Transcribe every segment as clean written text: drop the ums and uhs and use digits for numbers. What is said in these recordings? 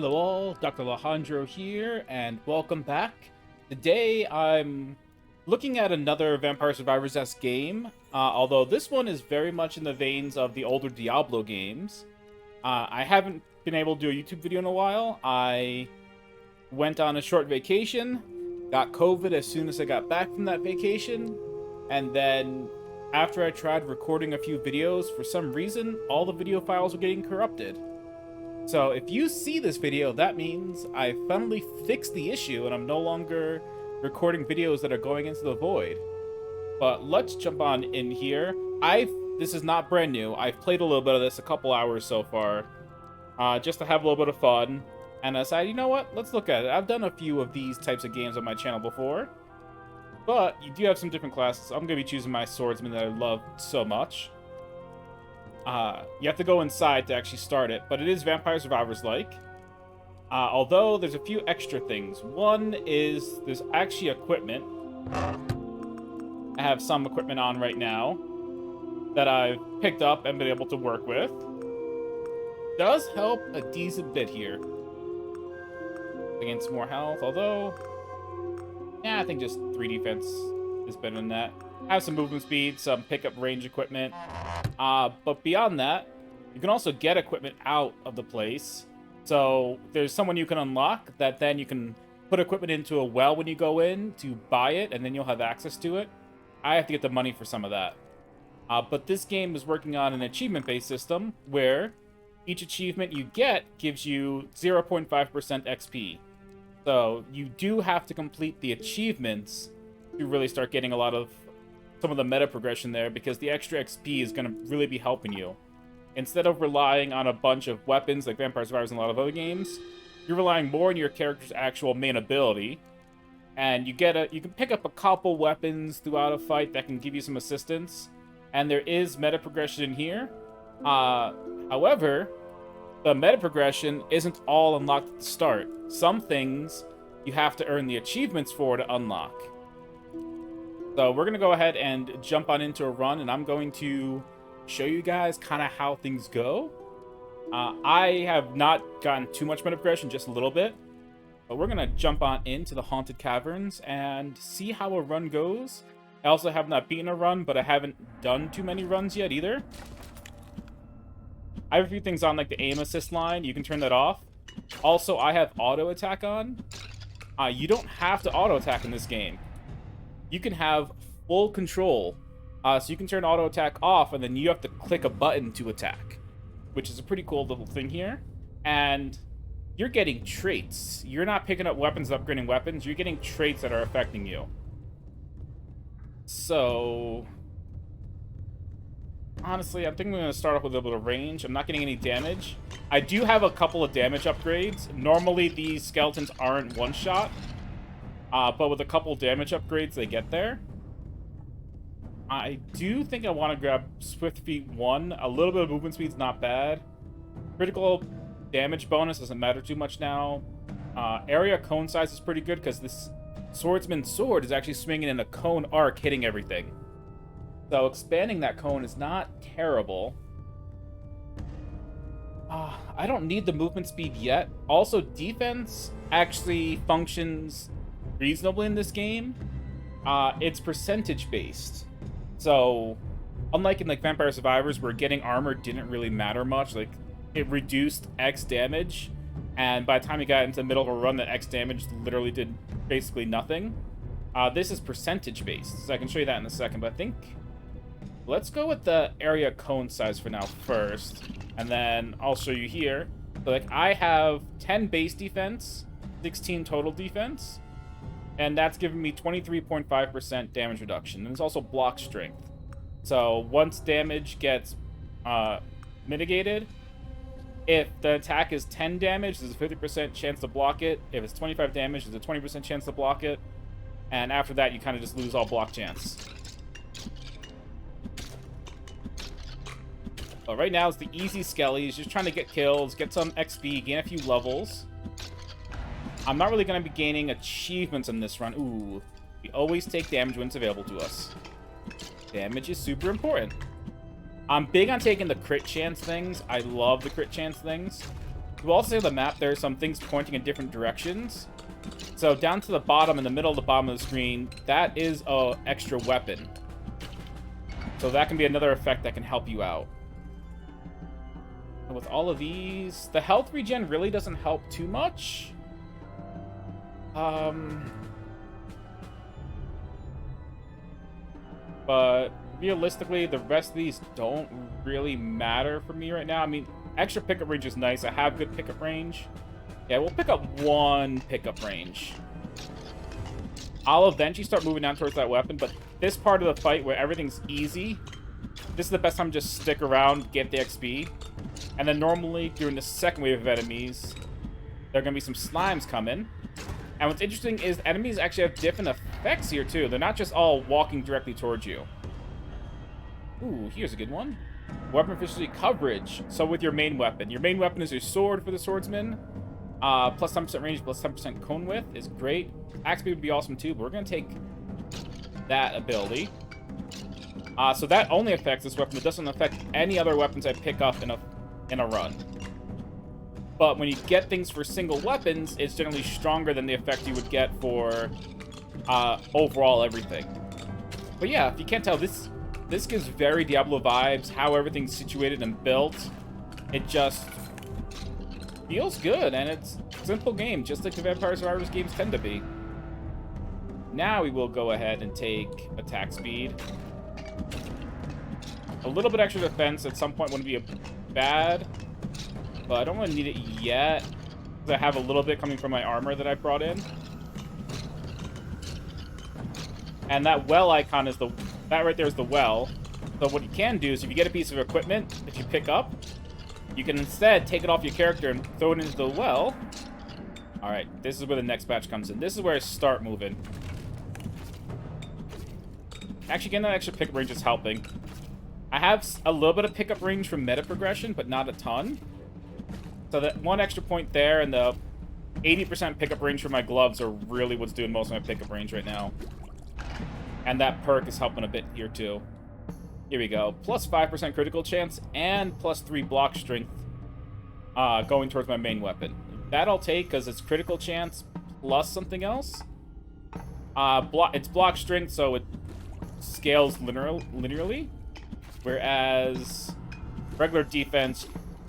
Hello all, Dr. Alejandro here, and welcome back. Today I'm looking at another Vampire Survivors-esque game, although this one is very much in the veins of the older Diablo games. I haven't been able to do a YouTube video in a while. I went on a short vacation, got COVID as soon as I got back from that vacation, and then after I tried recording a few videos, for some reason, all the video files were getting corrupted. So if you see this video, that means I finally fixed the issue and I'm no longer recording videos that are going into the void. But let's jump on in here. This is not brand new. I've played a little bit of this, a couple hours so far, just to have a little bit of fun. And I decided, you know what? Let's look at it. I've done a few of these types of games on my channel before, but you do have some different classes. I'm going to be choosing my swordsman that I love so much. You have to go inside to actually start it, but it is Vampire Survivors-like. Although there's a few extra things. One is there's actually equipment. I have some equipment on right now that I've picked up and been able to work with. Does help a decent bit here. Again, some more health, although... yeah, I think just 3 defense is better than that. Have some movement speed, some pickup range equipment. But beyond that, you can also get equipment out of the place. So there's someone you can unlock that then you can put equipment into a well when you go in to buy it, and then you'll have access to it. I have to get the money for some of that. But this game is working on an achievement-based system where each achievement you get gives you 0.5% XP. So you do have to complete the achievements to really start getting a lot of some of the meta progression there, because the extra XP is going to really be helping you. Instead of relying on a bunch of weapons like Vampire Survivors and a lot of other games, you're relying more on your character's actual main ability, and you can pick up a couple weapons throughout a fight that can give you some assistance, and there is meta progression in here. However, the meta progression isn't all unlocked at the start. Some things you have to earn the achievements for to unlock. So we're going to go ahead and jump on into a run, and I'm going to show you guys kind of how things go. I have not gotten too much meta progression, just a little bit. But we're going to jump on into the Haunted Caverns and see how a run goes. I also have not beaten a run, but I haven't done too many runs yet either. I have a few things on, like the aim assist line. You can turn that off. Also, I have auto attack on. You don't have to auto attack in this game. You can have full control. So you can turn auto attack off, and then you have to click a button to attack, which is a pretty cool little thing here. And you're getting traits. You're not picking up weapons and upgrading weapons. You're getting traits that are affecting you. So honestly, I think I'm going to start off with a little bit of range. I'm not getting any damage. I do have a couple of damage upgrades. Normally, these skeletons aren't one-shot. But with a couple damage upgrades, they get there. I do think I want to grab Swift Feet 1. A little bit of movement speed's not bad. Critical damage bonus doesn't matter too much now. Area cone size is pretty good because this swordsman's sword is actually swinging in a cone arc, hitting everything. So expanding that cone is not terrible. I don't need the movement speed yet. Also, defense actually functions reasonably in this game. It's percentage based. So unlike in like Vampire Survivors, where getting armor didn't really matter much, like it reduced X damage, and by the time you got into the middle of a run, that X damage literally did basically nothing. This is percentage based, so I can show you that in a second, but I think let's go with the area cone size for now first, and then I'll show you here. So like I have 10 base defense, 16 total defense, and that's giving me 23.5% damage reduction. And there's also block strength. So once damage gets mitigated, if the attack is 10 damage, there's a 50% chance to block it. If it's 25 damage, there's a 20% chance to block it. And after that, you kind of just lose all block chance. But right now, it's the easy skellies. Just trying to get kills, get some XP, gain a few levels. I'm not really going to be gaining achievements in this run. Ooh, we always take damage when it's available to us. Damage is super important. I'm big on taking the crit chance things. I love the crit chance things. You also see on the map there are some things pointing in different directions. So down to the bottom, in the middle of the bottom of the screen, that is a extra weapon. So that can be another effect that can help you out. And with all of these, the health regen really doesn't help too much. But realistically, the rest of these don't really matter for me right now. I mean, extra pickup range is nice. I have good pickup range. Yeah, we'll pick up one pickup range. I'll eventually start moving down towards that weapon, but this part of the fight where everything's easy, this is the best time to just stick around, get the XP. And then normally, during the second wave of enemies, there are going to be some slimes coming. And what's interesting is enemies actually have different effects here, too. They're not just all walking directly towards you. Ooh, here's a good one. Weapon efficiency coverage. So with your main weapon is your sword for the swordsman. Plus 10% range, plus 10% cone width is great. Axe speed would be awesome too, but we're going to take that ability. So that only affects this weapon. It doesn't affect any other weapons I pick up in a run. But when you get things for single weapons, it's generally stronger than the effect you would get for overall everything. But yeah, if you can't tell, this gives very Diablo vibes, how everything's situated and built. It just feels good, and it's a simple game, just like the Vampire Survivors games tend to be. Now we will go ahead and take attack speed. A little bit extra defense at some point wouldn't be bad, but I don't really need it yet, because I have a little bit coming from my armor that I brought in. And that well icon is that right there is the well. So what you can do is if you get a piece of equipment that you pick up, you can instead take it off your character and throw it into the well. Alright, this is where the next batch comes in. This is where I start moving. Actually, getting that extra pickup range is helping. I have a little bit of pickup range from meta progression, but not a ton. So that one extra point there and the 80% pickup range for my gloves are really what's doing most of my pickup range right now. And that perk is helping a bit here too. Here we go. Plus 5% critical chance and plus 3 block strength going towards my main weapon. That I'll take because it's critical chance plus something else. It's block strength, so it scales linearly. Whereas regular defense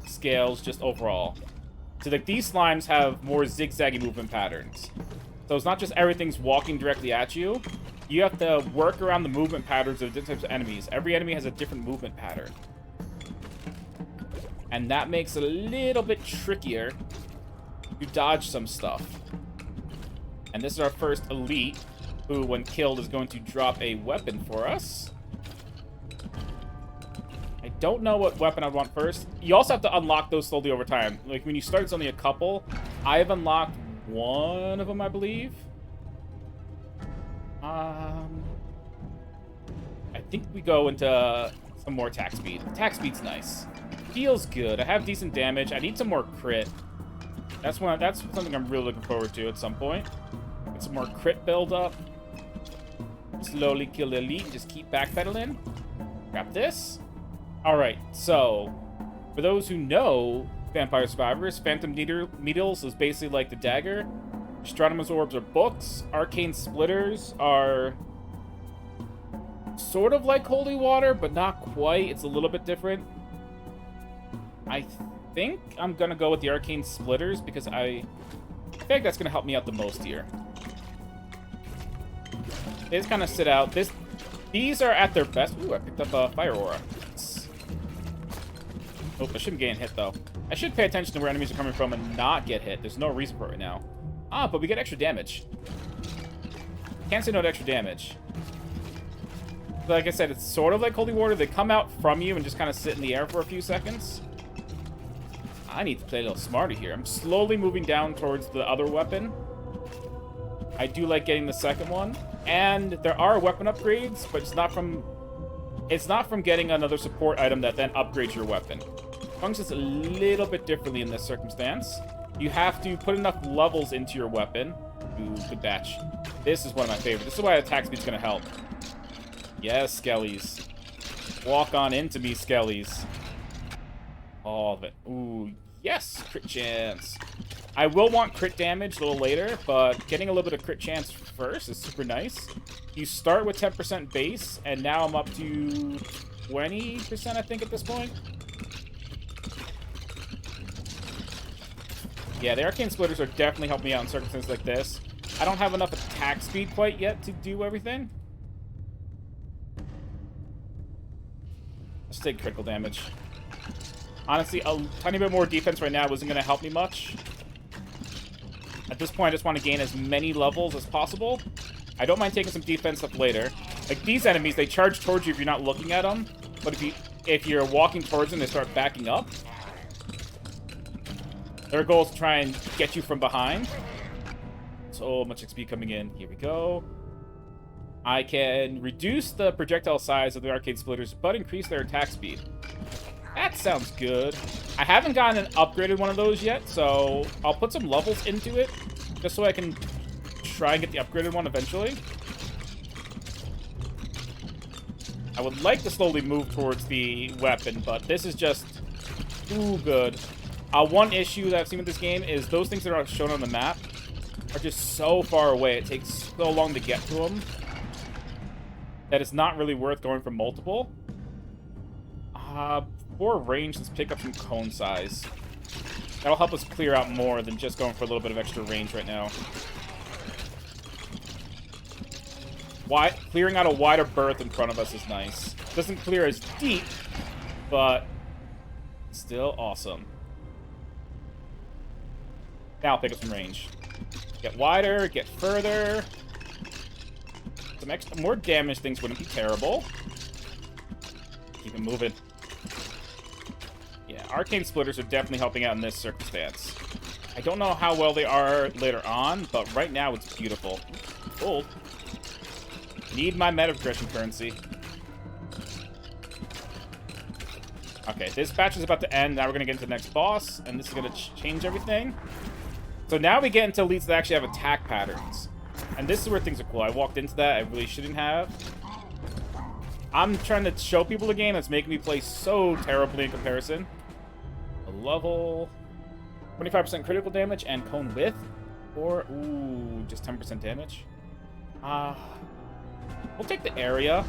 scales just overall. So like these slimes have more zigzaggy movement patterns. So it's not just everything's walking directly at you. You have to work around the movement patterns of different types of enemies. Every enemy has a different movement pattern. And that makes it a little bit trickier to dodge some stuff. And this is our first elite, who when killed is going to drop a weapon for us. I don't know what weapon I'd want first. You also have to unlock those slowly over time. Like when you start, it's only a couple. I've unlocked one of them, I believe. I think we go into some more attack speed. Attack speed's nice. Feels good. I have decent damage. I need some more crit. That's something I'm really looking forward to at some point. Get some more crit build up. Slowly kill the elite. Just keep backpedaling. Grab this. Alright, so for those who know Vampire Survivors, Phantom Needles is basically like the dagger. Astronomer's Orbs are books. Arcane Splitters are sort of like Holy Water, but not quite. It's a little bit different. I think I'm going to go with the Arcane Splitters because I think that's going to help me out the most here. They just kind of sit out. These are at their best. Ooh, I picked up a Fire Aura. Oh, I shouldn't get hit, though. I should pay attention to where enemies are coming from and not get hit. There's no reason for it right now. Ah, but we get extra damage. Can't say no to extra damage. Like I said, it's sort of like Holy Water. They come out from you and just kind of sit in the air for a few seconds. I need to play a little smarter here. I'm slowly moving down towards the other weapon. I do like getting the second one. And there are weapon upgrades, but it's not from getting another support item that then upgrades your weapon. Functions a little bit differently in this circumstance. You have to put enough levels into your weapon. Ooh, good batch. This is one of my favorites. This is why attack speed's gonna help. Yes, Skellies. Walk on into me, Skellies. All of it. Ooh, Yes, crit chance. I will want crit damage a little later, but getting a little bit of crit chance first is super nice. You start with 10% base, and now I'm up to 20%, I think, at this point. Yeah, the arcane splitters are definitely helping me out in circumstances like this. I don't have enough attack speed quite yet to do everything. Let's take critical damage. Honestly, a tiny bit more defense right now wasn't going to help me much. At this point, I just want to gain as many levels as possible. I don't mind taking some defense up later. Like, these enemies, they charge towards you if you're not looking at them. But if you're walking towards them, they start backing up. Their goal is to try and get you from behind. So much XP coming in. Here we go. I can reduce the projectile size of the arcade splitters, but increase their attack speed. That sounds good. I haven't gotten an upgraded one of those yet, so I'll put some levels into it, just so I can try and get the upgraded one eventually. I would like to slowly move towards the weapon, but this is just too good. One issue that I've seen with this game is those things that are shown on the map are just so far away. It takes so long to get to them that it's not really worth going for multiple. For range, let's pick up some cone size. That'll help us clear out more than just going for a little bit of extra range right now. Clearing out a wider berth in front of us is nice. Doesn't clear as deep, but still awesome. Now I'll pick up some range. Get wider, get further. Some extra, more damage things wouldn't be terrible. Keep it moving. Yeah, arcane splitters are definitely helping out in this circumstance. I don't know how well they are later on, but right now it's beautiful. Gold. Need my meta progression currency. Okay, this batch is about to end. Now we're going to get into the next boss, and this is going to change everything. So now we get into elites that actually have attack patterns. And this is where things are cool. I walked into that. I really shouldn't have. I'm trying to show people the game that's making me play so terribly in comparison. A level... 25% critical damage and cone width. Or, ooh, just 10% damage. We'll take the area.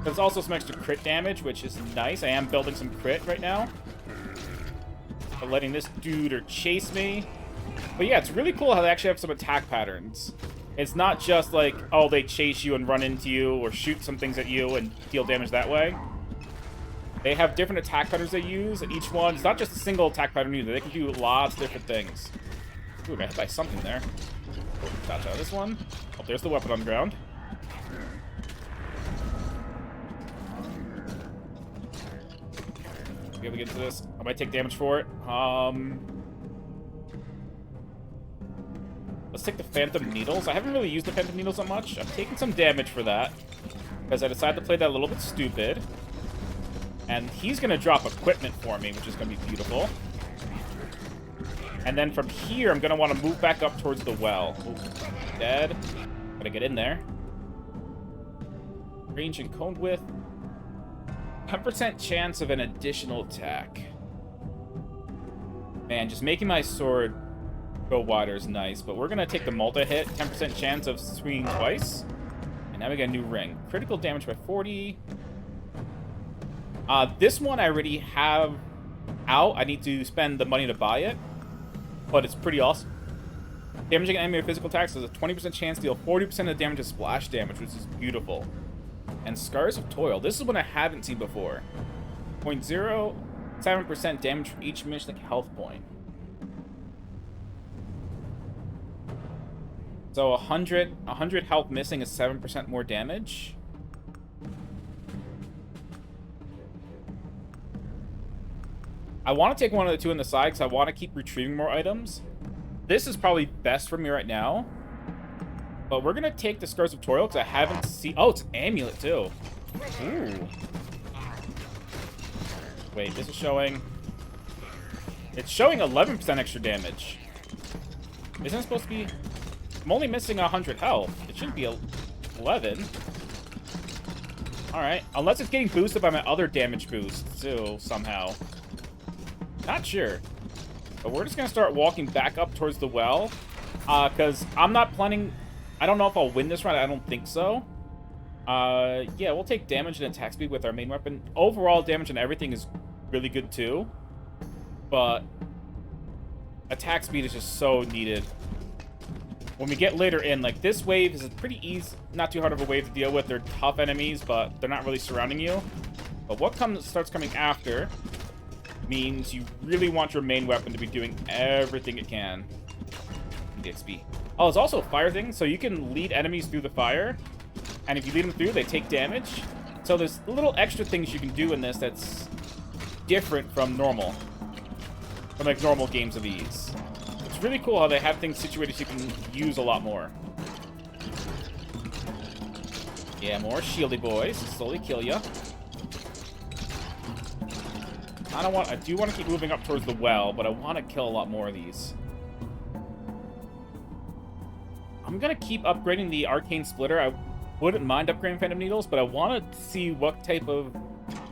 There's also some extra crit damage, which is nice. I am building some crit right now. But letting this dude chase me. But yeah, it's really cool how they actually have some attack patterns. It's not just like, oh, they chase you and run into you or shoot some things at you and deal damage that way. They have different attack patterns they use, and each one, it's not just a single attack pattern either. They can do lots of different things. Ooh, I got hit by something there. Dodge out of this one. Oh, there's the weapon on the ground. Be able to get into this. I might take damage for it. Let's take the Phantom Needles. I haven't really used the Phantom Needles that much. I'm taking some damage for that, because I decided to play that a little bit stupid. And he's going to drop equipment for me, which is going to be beautiful. And then from here, I'm going to want to move back up towards the well. Ooh, dead. Gotta get in there. Range and cone width. 10% chance of an additional attack. Man, just making my sword go wider is nice, but we're going to take the multi-hit. 10% chance of swinging twice. And now we got a new ring. Critical damage by 40. This one I already have out. I need to spend the money to buy it, but it's pretty awesome. Damaging an enemy with physical attacks has a 20% chance to deal 40% of the damage as splash damage, which is beautiful. And Scars of Toil. This is one I haven't seen before. 0.07% damage for each mission health point. So 100 health missing is 7% more damage. I want to take one of the two on the side because I want to keep retrieving more items. This is probably best for me right now. But we're going to take the Scars of Toil because I haven't seen... Oh, it's an amulet too. Ooh. Wait, this is showing... It's showing 11% extra damage. Isn't it supposed to be... I'm only missing 100 health. It shouldn't be 11. Alright. Unless it's getting boosted by my other damage boost too, somehow. Not sure. But we're just going to start walking back up towards the well. Because I'm not planning... I don't know if I'll win this round. I don't think so. Yeah, we'll take damage and attack speed with our main weapon. Overall, damage and everything is really good, too. But attack speed is just so needed. When we get later in, like, this wave is a pretty easy... Not too hard of a wave to deal with. They're tough enemies, but they're not really surrounding you. But what starts coming after means you really want your main weapon to be doing everything it can. The XP. Oh, there's also a fire thing, so you can lead enemies through the fire. And if you lead them through, they take damage. So there's little extra things you can do in this that's different from normal. From, like, normal games of these. It's really cool how they have things situated so you can use a lot more. Yeah, more shieldy boys. Slowly kill ya. I do want to keep moving up towards the well, but I want to kill a lot more of these. I'm going to keep upgrading the arcane splitter. I wouldn't mind upgrading Phantom Needles, but I want to see what type of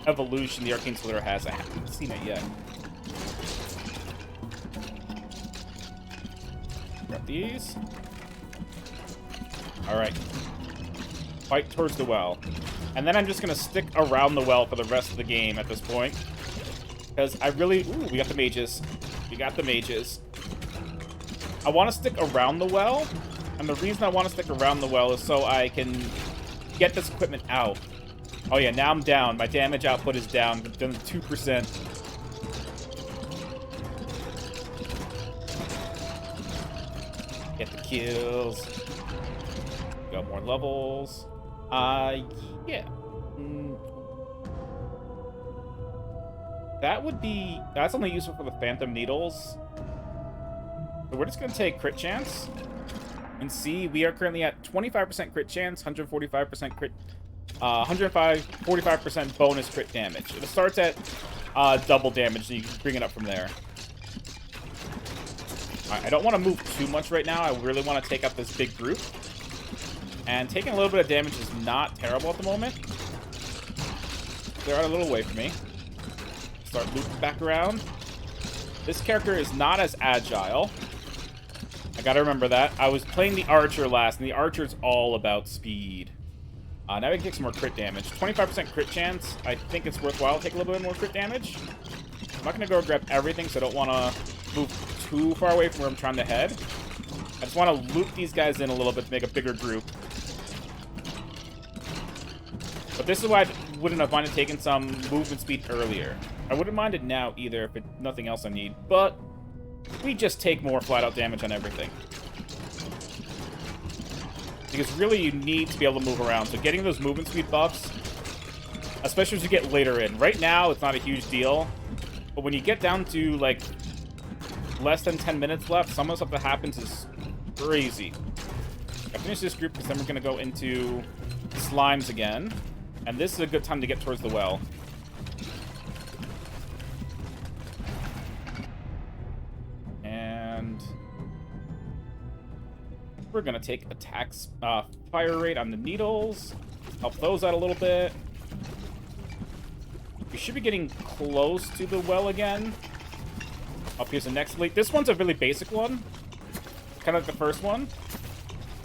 evolution the arcane splitter has. I haven't seen it yet. Grab these. Alright. Fight towards the well. And then I'm just going to stick around the well for the rest of the game at this point. Because I really... Ooh, we got the mages. We got the mages. I want to stick around the well. And the reason I want to stick around the well is so I can get this equipment out. Oh yeah, now I'm down. My damage output is down. I'm down to 2%. Get the kills. Got more levels. Yeah. That's only useful for the Phantom Needles. So we're just going to take crit chance. And see, we are currently at 25% crit chance, 145% crit, 45% bonus crit damage. It starts at double damage, and you can bring it up from there. Alright, I don't want to move too much right now. I really want to take up this big group. And taking a little bit of damage is not terrible at the moment. They're out a little way from me. Start looping back around. This character is not as agile. I gotta remember that. I was playing the Archer last, and the Archer's all about speed. Now we can take some more crit damage. 25% crit chance. I think it's worthwhile to take a little bit more crit damage. I'm not gonna go grab everything, so I don't want to move too far away from where I'm trying to head. I just want to loop these guys in a little bit to make a bigger group. But this is why I wouldn't have minded taking some movement speed earlier. I wouldn't mind it now either if it's nothing else I need, but we just take more flat-out damage on everything. Because really you need to be able to move around, so getting those movement speed buffs, especially as you get later in. Right now, it's not a huge deal, but when you get down to, like, less than 10 minutes left, some of the stuff that happens is crazy. I finish this group because then we're going to go into slimes again. And this is a good time to get towards the well. And we're going to take attacks, fire rate on the needles. Help those out a little bit. We should be getting close to the well again. Up here's the next lead. This one's a really basic one. Kind of like the first one.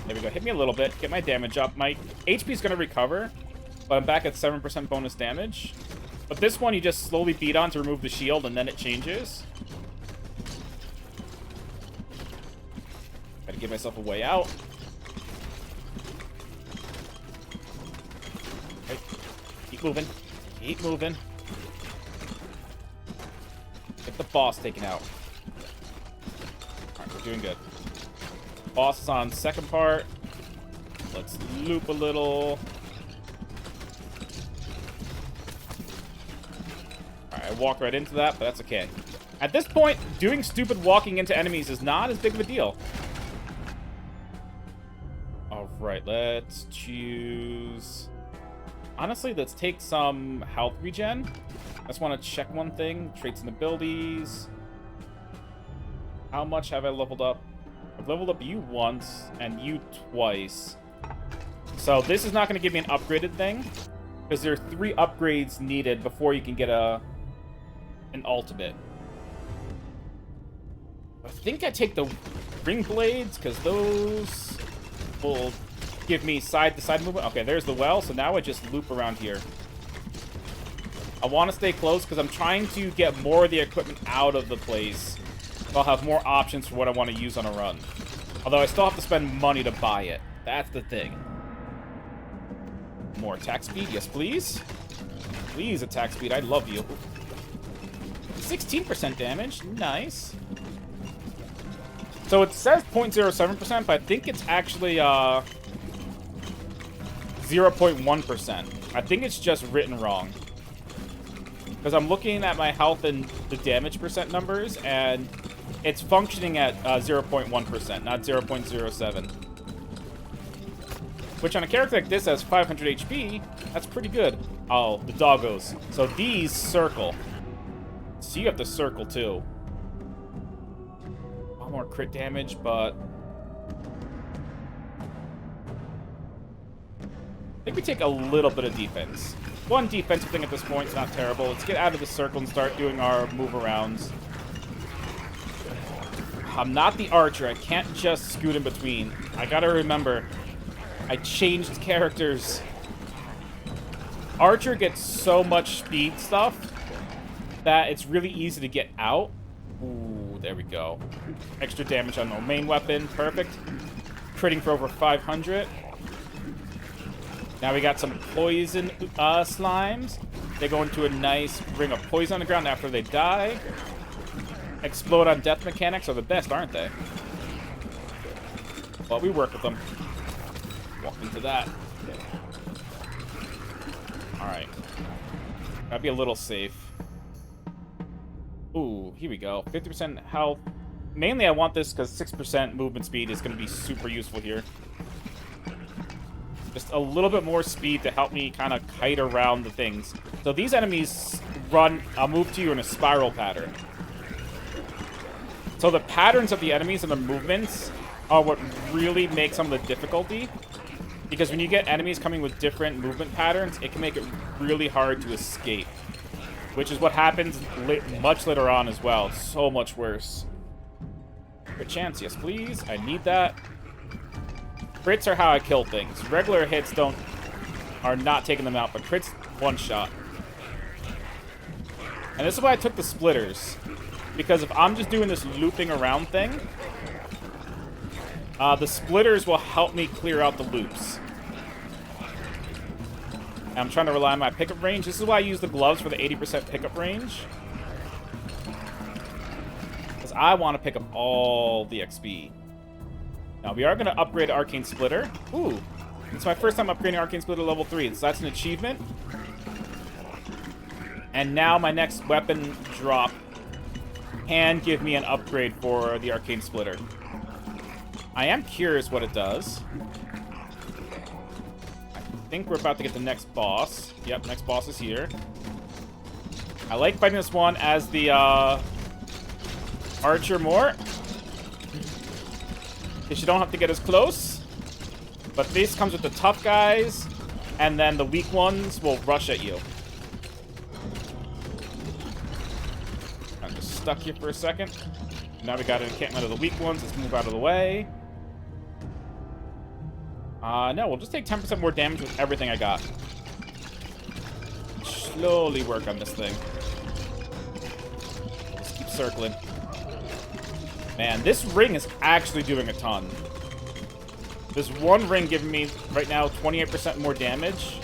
There we go. Hit me a little bit. Get my damage up. My HP is going to recover. But I'm back at 7% bonus damage. But this one you just slowly beat on to remove the shield, and then it changes. Gotta give myself a way out. Okay. Keep moving. Keep moving. Get the boss taken out. Alright, we're doing good. Boss is on second part. Let's loop a little. I walked right into that, but that's okay. At this point, doing stupid walking into enemies is not as big of a deal. Alright, let's choose... Honestly, let's take some health regen. I just want to check one thing. Traits and abilities. How much have I leveled up? I've leveled up you once, and you twice. So this is not going to give me an upgraded thing, because there are 3 upgrades needed before you can get an ultimate. think I take the ring blades, because those will give me side-to-side movement. Okay, there's the well, so now I just loop around here. I want to stay close, because I'm trying to get more of the equipment out of the place. So I'll have more options for what I want to use on a run. Although I still have to spend money to buy it. That's the thing. More attack speed, yes please. Please attack speed, I love you. 16% damage, nice. So it says 0.07%, but I think it's actually 0.1%. I think it's just written wrong. Because I'm looking at my health and the damage percent numbers, and it's functioning at 0.1%, not 0.07. Which on a character like this has 500 HP, that's pretty good. Oh, the doggos. So these circle. So you have to circle too. A lot more crit damage, but I think we take a little bit of defense. One defensive thing at this point is not terrible. Let's get out of the circle and start doing our move arounds. I'm not the archer. I can't just scoot in between. I gotta remember, I changed characters. Archer gets so much speed stuff that it's really easy to get out. Ooh, there we go. Extra damage on the main weapon. Perfect. Critting for over 500. Now we got some poison slimes. They go into a nice ring of poison on the ground after they die. Explode on death mechanics are the best, aren't they? But we work with them. Walk into that. Alright. Gotta be a little safe. Ooh, here we go. 50% health. Mainly I want this because 6% movement speed is going to be super useful here. Just a little bit more speed to help me kind of kite around the things. So these enemies run, I'll move to you in a spiral pattern. So the patterns of the enemies and the movements are what really make some of the difficulty. Because when you get enemies coming with different movement patterns, it can make it really hard to escape. Which is what happens much later on as well. It's so much worse. Crit chance, yes please. I need that. Crits are how I kill things. Regular hits are not taking them out, but crits one shot. And this is why I took the splitters. Because if I'm just doing this looping around thing, the splitters will help me clear out the loops. And I'm trying to rely on my pickup range. This is why I use the gloves for the 80% pickup range. Because I want to pick up all the XP. Now, we are going to upgrade Arcane Splitter. Ooh, it's my first time upgrading Arcane Splitter level 3, so that's an achievement. And now my next weapon drop can give me an upgrade for the Arcane Splitter. I am curious what it does. I think we're about to get the next boss. Yep, next boss is here. I like fighting this one as the archer more. Because you don't have to get as close. But this comes with the tough guys, and then the weak ones will rush at you. I'm just stuck here for a second. Now we got an encampment of the weak ones. Let's move out of the way. No, we'll just take 10% more damage with everything I got. Slowly work on this thing. Just keep circling. Man, this ring is actually doing a ton. This one ring giving me, right now, 28% more damage.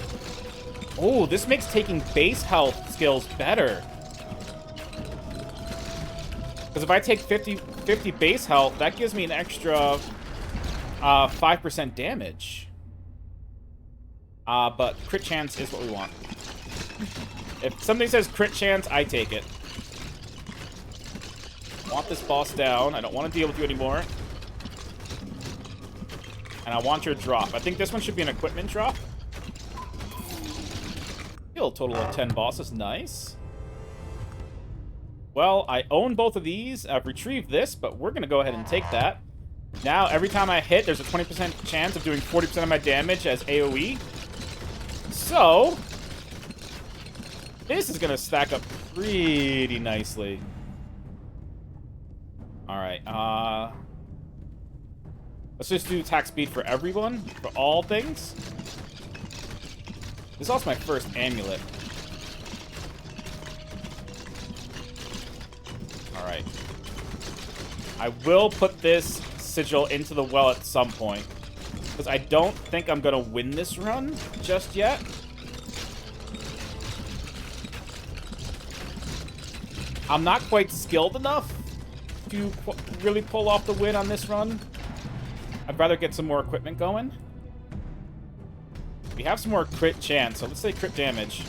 Oh, this makes taking base health skills better. Because if I take 50 base health, that gives me an extra 5% damage. But crit chance is what we want. If something says crit chance, I take it. I want this boss down. I don't want to deal with you anymore. And I want your drop. I think this one should be an equipment drop. Kill a total of 10 bosses. Nice. Well, I own both of these. I've retrieved this, but we're going to go ahead and take that. Now, every time I hit, there's a 20% chance of doing 40% of my damage as AoE. So, this is going to stack up pretty nicely. Alright, let's just do attack speed for everyone, for all things. This is also my first amulet. Alright. I will put this sigil into the well at some point, because I don't think I'm gonna win this run just yet. I'm not quite skilled enough to really pull off the win on this run. I'd rather get some more equipment going. We have some more crit chance, so let's say crit damage.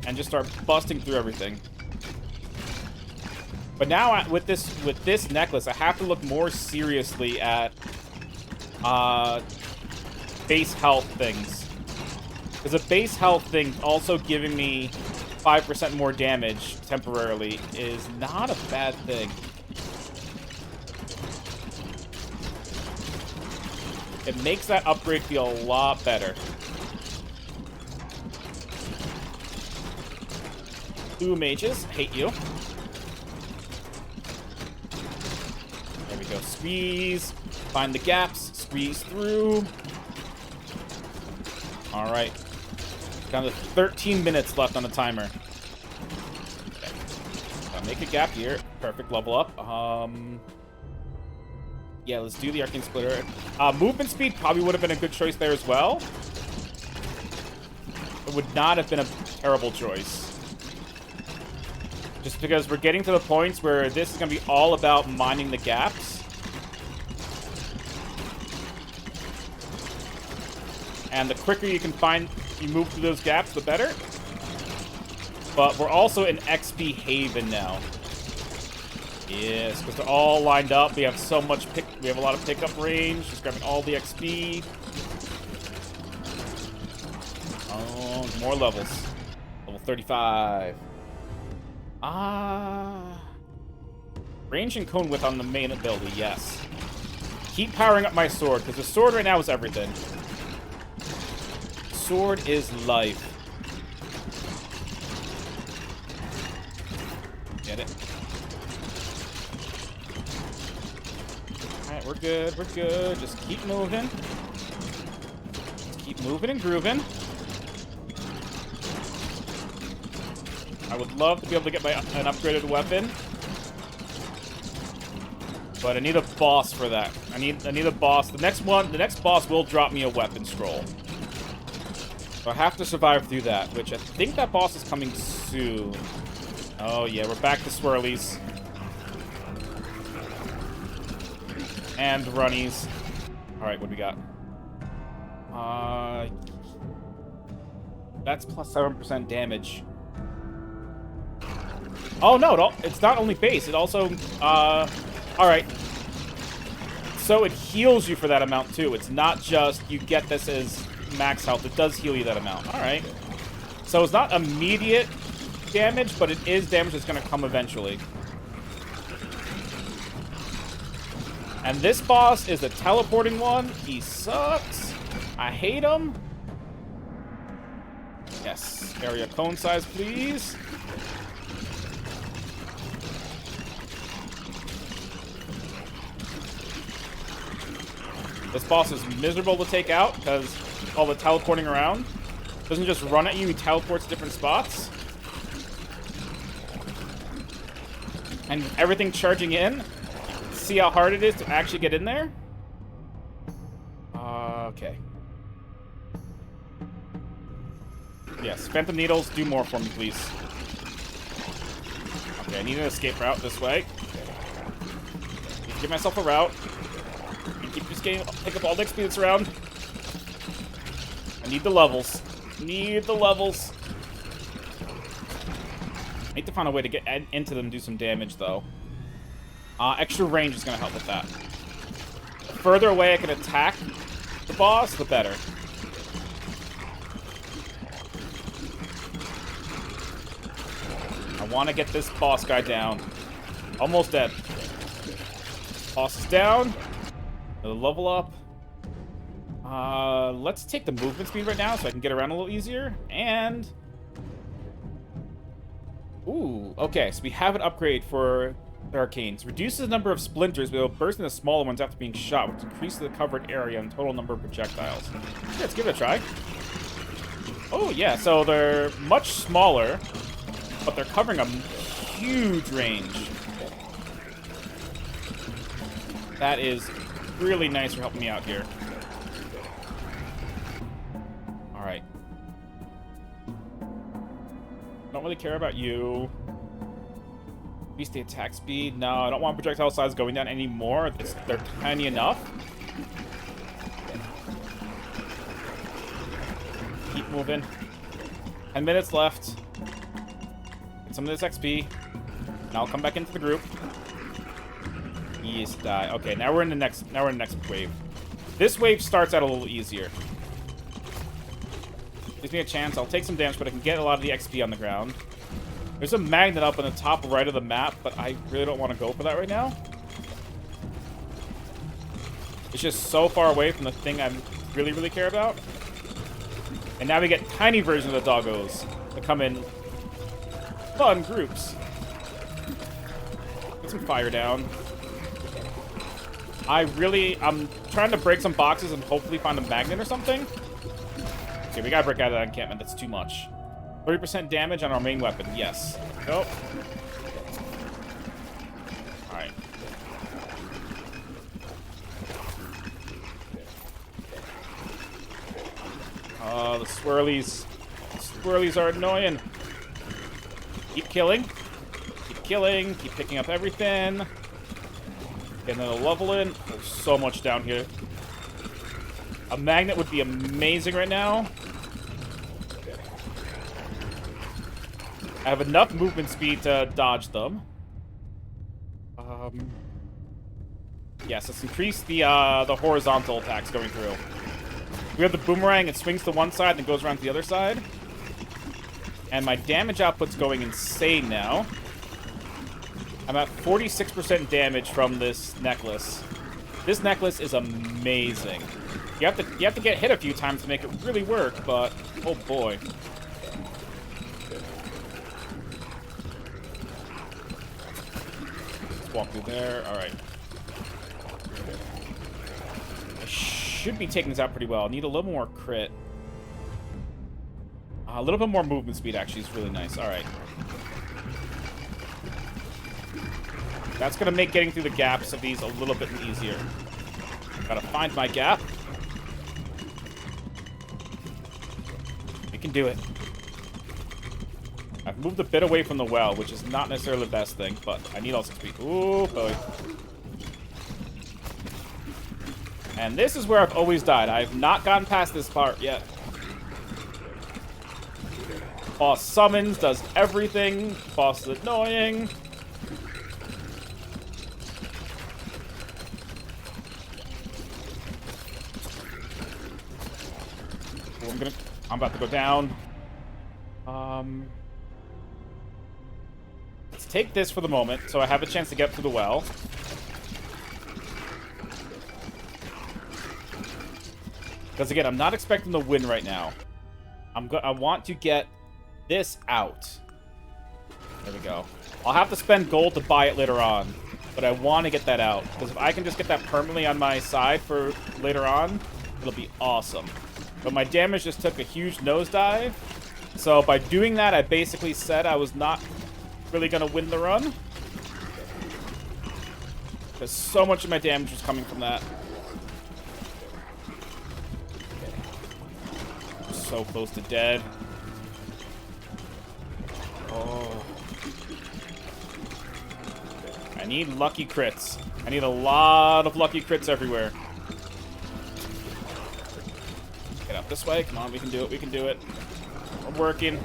And just start busting through everything. But now, with this necklace, I have to look more seriously at base health things. Because a base health thing also giving me 5% more damage temporarily is not a bad thing. It makes that upgrade feel a lot better. Ooh, mages. Hate you. There we go. Squeeze. Find the gaps. Squeeze through. Alright. Down to 13 minutes left on the timer. Okay. I'll make a gap here. Perfect level up. Yeah, let's do the Arcane Splitter. Movement speed probably would have been a good choice there as well. It would not have been a terrible choice. Just because we're getting to the points where this is going to be all about mining the gaps. And the quicker you can move through those gaps, the better. But we're also in XP haven now. Yes, because they're all lined up. We have so much we have a lot of pickup range. Just grabbing all the XP. Oh, more levels. Level 35. Range and cone width on the main ability, yes. Keep powering up my sword, because the sword right now is everything. Sword is life. Get it? Alright, we're good, we're good. Just keep moving. Just keep moving and grooving. I would love to be able to get an upgraded weapon. But I need a boss for that. I need a boss. The next boss will drop me a weapon scroll. So I have to survive through that, which I think that boss is coming soon. Oh yeah, we're back to swirlies. And runnies. Alright, what do we got? That's plus 7% damage. Oh no, it's not only base, it also, alright. So it heals you for that amount too. It's not just you get this as max health, it does heal you that amount. Alright. So it's not immediate damage, but it is damage that's going to come eventually. And this boss is the teleporting one. He sucks. I hate him. Yes. Area cone size, please. This boss is miserable to take out because all the teleporting around. Doesn't just run at you, he teleports different spots. And everything charging in. See how hard it is to actually get in there? Okay. Yes, Phantom Needles, do more for me, please. Okay, I need an escape route this way. Need to give myself a route. Keep just pick up all the XP that's around. I need the levels. Need the levels. I need to find a way to get into them and do some damage, though. Extra range is going to help with that. The further away I can attack the boss, the better. I want to get this boss guy down. Almost dead. Boss is down. Another level up. Let's take the movement speed right now so I can get around a little easier. And... ooh, okay, so we have an upgrade for Arcanes. Reduces the number of splinters, but it'll burst into smaller ones after being shot, which increases the covered area and total number of projectiles. Yeah, let's give it a try. Oh, yeah, so they're much smaller, but they're covering a huge range. That is really nice for helping me out here. Alright. Don't really care about you. Increase the attack speed. No, I don't want projectile size going down anymore. They're tiny enough. Keep moving. 10 minutes left. Get some of this XP. Now I'll come back into the group. Yes, die. Okay, now we're in the next wave. This wave starts out a little easier. Gives me a chance. I'll take some damage, but I can get a lot of the XP on the ground. There's a magnet up on the top right of the map, but I really don't want to go for that right now. It's just so far away from the thing I really, really care about. And now we get tiny versions of the doggos that come in fun groups. Get some fire down. I'm trying to break some boxes and hopefully find a magnet or something. Okay, we gotta break out of that encampment. That's too much. 30% damage on our main weapon. Yes. Nope. Alright. Oh, the swirlies. The swirlies are annoying. Keep killing. Keep killing. Keep picking up everything. Getting a level in. There's so much down here. A magnet would be amazing right now. I have enough movement speed to dodge them. Yes, let's increase the horizontal attacks going through. We have the boomerang, it swings to one side, then goes around to the other side. And my damage output's going insane now. I'm at 46% damage from this necklace. This necklace is amazing. You have to get hit a few times to make it really work, but oh boy. Walk through there. All right. I should be taking this out pretty well. I need a little more crit. A little bit more movement speed actually is really nice. All right. That's gonna make getting through the gaps of these a little bit easier. Gotta find my gap. We can do it. I've moved a bit away from the well, which is not necessarily the best thing, but I need all 6 speed. Ooh, boy. And this is where I've always died. I've not gotten past this part yet. Boss summons, does everything. Boss is annoying. Ooh, I'm about to go down. Let's take this for the moment, so I have a chance to get through the well. Because again, I'm not expecting to win right now. I want to get this out. There we go. I'll have to spend gold to buy it later on, but I want to get that out. Because if I can just get that permanently on my side for later on, it'll be awesome. But my damage just took a huge nosedive. So by doing that, I basically said I was not really going to win the run. Because so much of my damage was coming from that. So close to dead. Oh. I need lucky crits. I need a lot of lucky crits everywhere. Get up this way. Come on, we can do it. We can do it. We're working.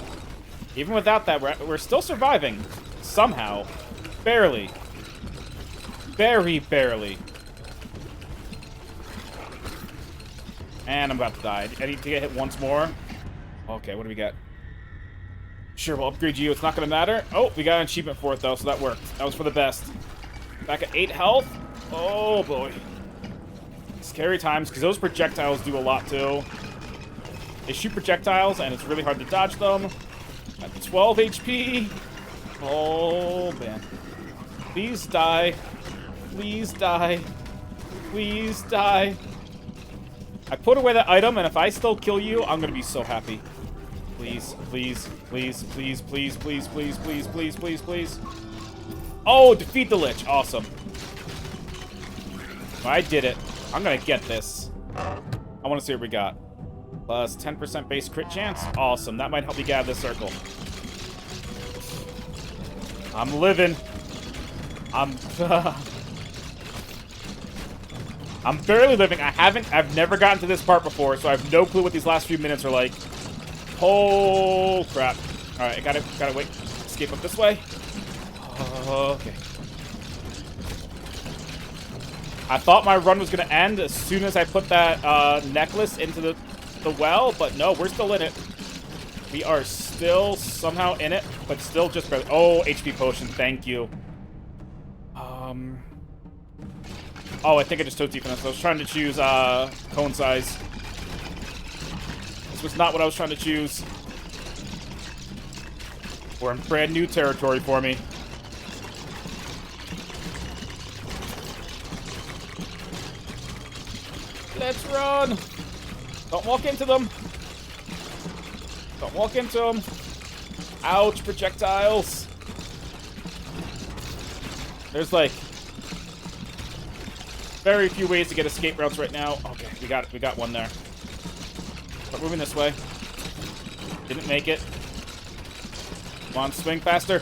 Even without that, we're still surviving. Somehow. Barely. Very barely. And I'm about to die. I need to get hit once more. Okay, what do we got? Sure, we'll upgrade you. It's not going to matter. Oh, we got an achievement for it, though, so that worked. That was for the best. Back at 8 health. Oh, boy. Scary times, because those projectiles do a lot, too. They shoot projectiles, and it's really hard to dodge them. At 12 HP. Oh, man. Please die. Please die. Please die. I put away that item, and if I still kill you, I'm gonna be so happy. Please, please, please, please, please, please, please, please, please, please, please. Oh, defeat the Lich. Awesome. I did it. I'm gonna get this. I want to see what we got. Plus 10% base crit chance. Awesome. That might help me get out of this circle. I'm living. I'm barely living. I've never gotten to this part before, so I have no clue what these last few minutes are like. Oh, crap. Alright, I gotta wait. Escape up this way. Okay. I thought my run was gonna end as soon as I put that necklace into the well, but no, we're still in it. We are still somehow in it, but still just barely. Oh, HP potion, thank you. Oh, I think I just took defense. I was trying to choose cone size. This was not what I was trying to choose. We're in brand new territory for me. Let's run! Don't walk into them. Don't walk into them. Ouch, projectiles. There's like very few ways to get escape routes right now. Okay, we got it. We got one there. Start moving this way. Didn't make it. Come on, swing faster.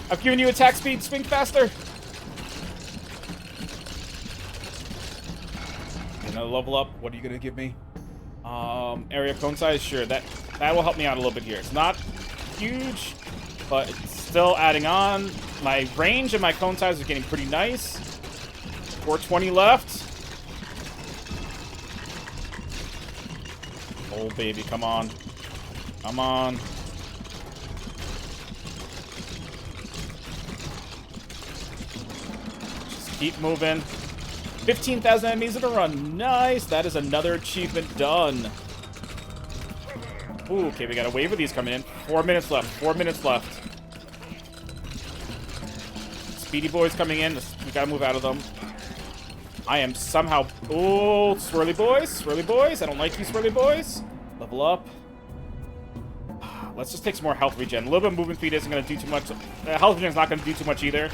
I've given you attack speed. Swing faster. Another level up. What are you gonna give me? Area cone size. Sure, that will help me out a little bit here. It's not huge, but it's still adding on. My range and my cone size are getting pretty nice. 420 left. Oh, baby, come on. Come on. Just keep moving. 15,000 enemies in a run. Nice. That is another achievement done. Ooh, okay, we got a wave of these coming in. 4 minutes left. 4 minutes left. Speedy boys coming in. We gotta move out of them. I am somehow... Oh, swirly boys. Swirly boys. I don't like you, swirly boys. Level up. Let's just take some more health regen. A little bit of movement speed isn't going to do too much. Health regen is not going to do too much either.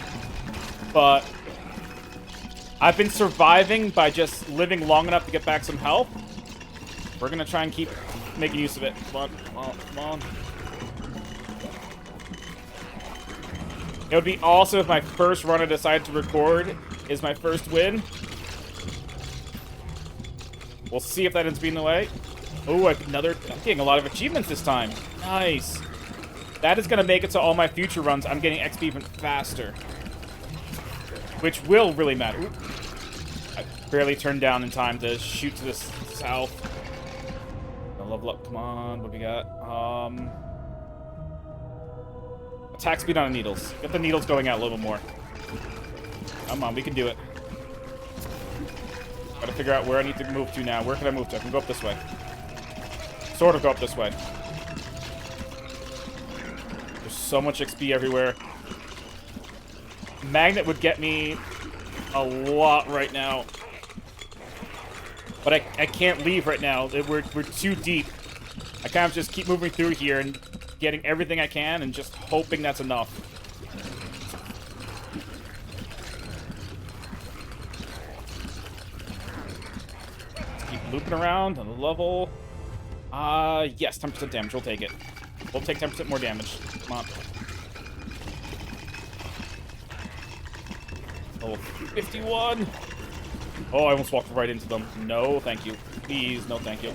But I've been surviving by just living long enough to get back some health. We're going to try and keep making use of it. Come on, come on, come on. It would be awesome if my first run I decided to record is my first win. We'll see if that ends being the way. Oh, another... I'm getting a lot of achievements this time. Nice. That is going to make it so all my future runs, I'm getting XP even faster. Which will really matter. Oop. I barely turned down in time to shoot to the south. I'll level up. Come on. What do we got? Attack speed on the needles. Get the needles going out a little more. Come on, we can do it. Gotta figure out where I need to move to now. Where can I move to? I can go up this way. Sort of go up this way. There's so much XP everywhere. Magnet would get me a lot right now. But I can't leave right now. We're too deep. I kind of just keep moving through here and getting everything I can and just hoping that's enough. Keep looping around on the level. Yes, 10% damage. We'll take it. We'll take 10% more damage. Come on. Oh, 51. Oh, I almost walked right into them. No, thank you. Please, no thank you.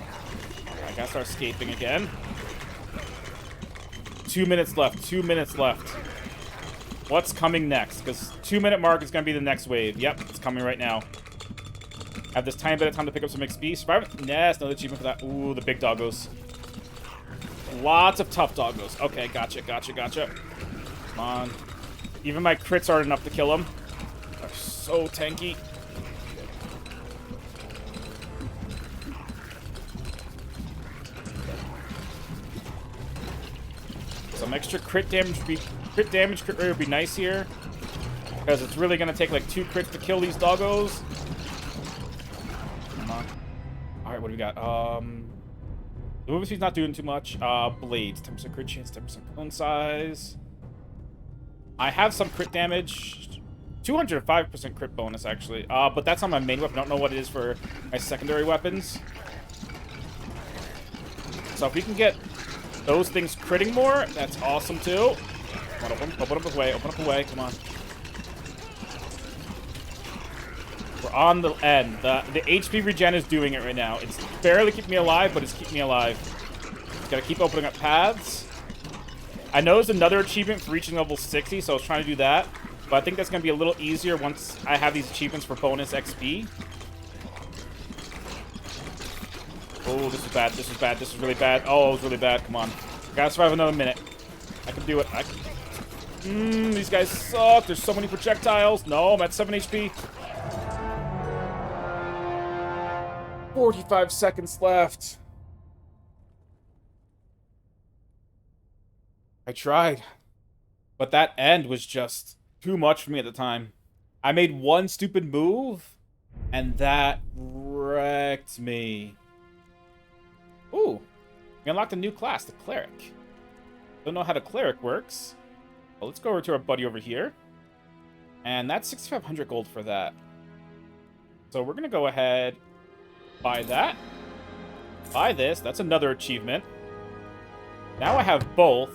I gotta start escaping again. 2 minutes left. 2 minutes left. What's coming next? Because 2 minute mark is gonna be the next wave. Yep, it's coming right now. I have this tiny bit of time to pick up some XP. Survive. Yes, another achievement for that. Ooh, the big doggos. Lots of tough doggos. Okay, gotcha, gotcha, gotcha. Come on. Even my crits aren't enough to kill them. They're so tanky. Some extra crit damage, crit rate would be nice here. Because it's really going to take like 2 crits to kill these doggos. Come on. Alright, what do we got? The movement speed's not doing too much. Blades. 10% crit chance, 10% clone size. I have some crit damage. 205% crit bonus, actually. But that's on my main weapon. I don't know what it is for my secondary weapons. So if we can get those things critting more, that's awesome, too. Come on, open up away. Open up away. Come on. We're on the end. The HP regen is doing it right now. It's barely keeping me alive, but it's keeping me alive. Gotta keep opening up paths. I know there's another achievement for reaching level 60, so I was trying to do that. But I think that's gonna be a little easier once I have these achievements for bonus XP. Oh, this is bad. This is bad. This is really bad. Oh, it was really bad. Come on. Gotta survive another minute. I can do it. These guys suck. There's so many projectiles. No, I'm at 7 HP. 45 seconds left. I tried. But that end was just too much for me at the time. I made one stupid move, and that wrecked me. Ooh. We unlocked a new class, the Cleric. Don't know how the Cleric works. Well, let's go over to our buddy over here. And that's 6,500 gold for that. So we're going to go ahead, buy that. Buy this. That's another achievement. Now I have both.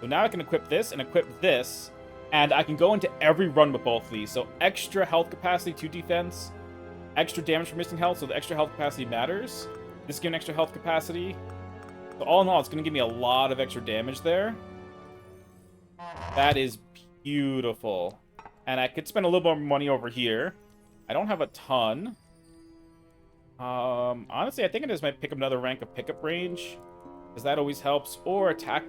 So now I can equip this and equip this. And I can go into every run with both of these. So extra health capacity to defense. Extra damage for missing health, so the extra health capacity matters. This gives an extra health capacity. So all in all, it's going to give me a lot of extra damage there. That is beautiful. And I could spend a little more money over here. I don't have a ton. Honestly, I think I just might pick up another rank of pickup range, because that always helps. Or attack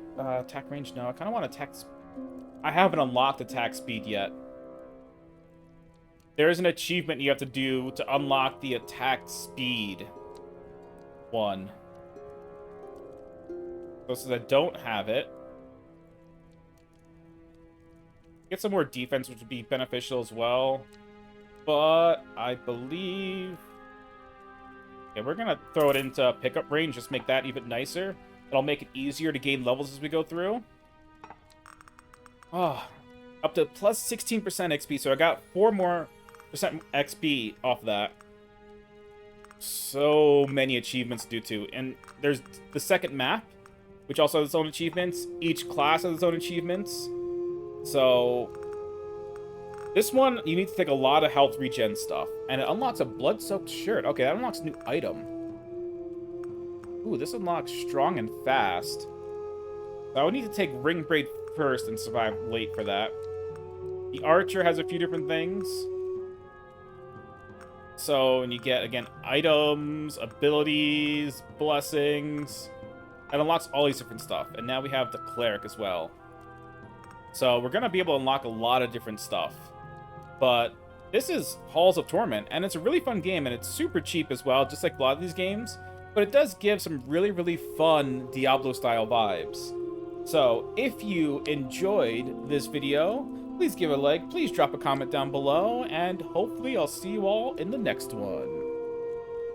range. No, I kind of want attack. I haven't unlocked attack speed yet. There is an achievement you have to do to unlock the attack speed one. So since I don't have it, get some more defense, which would be beneficial as well. But I believe... yeah, we're going to throw it into pickup range, just make that even nicer. It'll make it easier to gain levels as we go through. Oh, up to plus 16% XP, so I got 4 more % XP off that. So many achievements to do too. And there's the second map, which also has its own achievements. Each class has its own achievements. So this one, you need to take a lot of health regen stuff. And it unlocks a blood-soaked shirt. Okay, that unlocks a new item. Ooh, this unlocks strong and fast. So I would need to take ring braid first and survive late for that. The archer has a few different things. So, and you get, again, items, abilities, blessings. It unlocks all these different stuff. And now we have the cleric as well. So we're going to be able to unlock a lot of different stuff. But this is Halls of Torment, and it's a really fun game, and it's super cheap as well, just like a lot of these games. But it does give some really, really fun Diablo-style vibes. So, if you enjoyed this video, please give it a like, please drop a comment down below, and hopefully I'll see you all in the next one.